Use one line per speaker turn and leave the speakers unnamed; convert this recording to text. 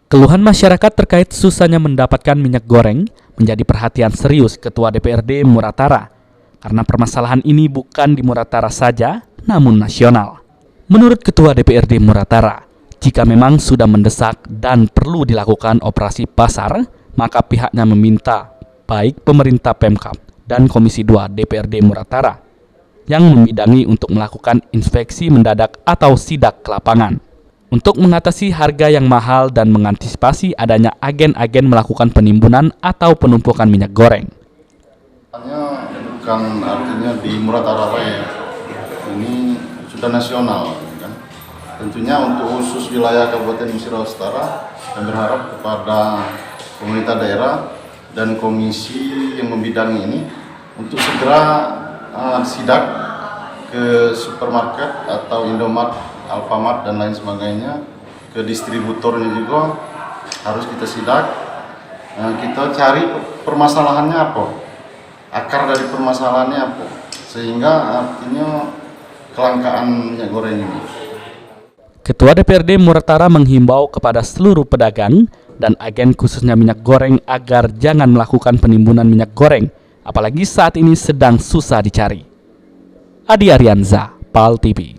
Keluhan masyarakat terkait susahnya mendapatkan minyak goreng menjadi perhatian serius Ketua DPRD Muratara, karena permasalahan ini bukan di Muratara saja, namun nasional. Menurut Ketua DPRD Muratara, jika memang sudah mendesak dan perlu dilakukan operasi pasar, maka pihaknya meminta baik pemerintah Pemkab dan Komisi 2 DPRD Muratara yang membidangi untuk melakukan inspeksi mendadak atau sidak ke lapangan untuk mengatasi harga yang mahal dan mengantisipasi adanya agen-agen melakukan penimbunan atau penumpukan minyak goreng.
Bukan artinya di Muratara ya. Ini sudah nasional kan. Tentunya untuk khusus wilayah Kabupaten Musirawas Utara, kami berharap kepada pemerintah daerah dan komisi yang membidangi ini untuk segera sidak ke supermarket atau Indomart, Alfamart dan lain sebagainya, ke distributornya juga harus kita sidak. Kita cari permasalahannya apa, akar dari permasalahannya apa, sehingga artinya kelangkaan minyak goreng ini.
Ketua DPRD Muratara menghimbau kepada seluruh pedagang dan agen khususnya minyak goreng agar jangan melakukan penimbunan minyak goreng, apalagi saat ini sedang susah dicari. Adi Arianza, PAL TV.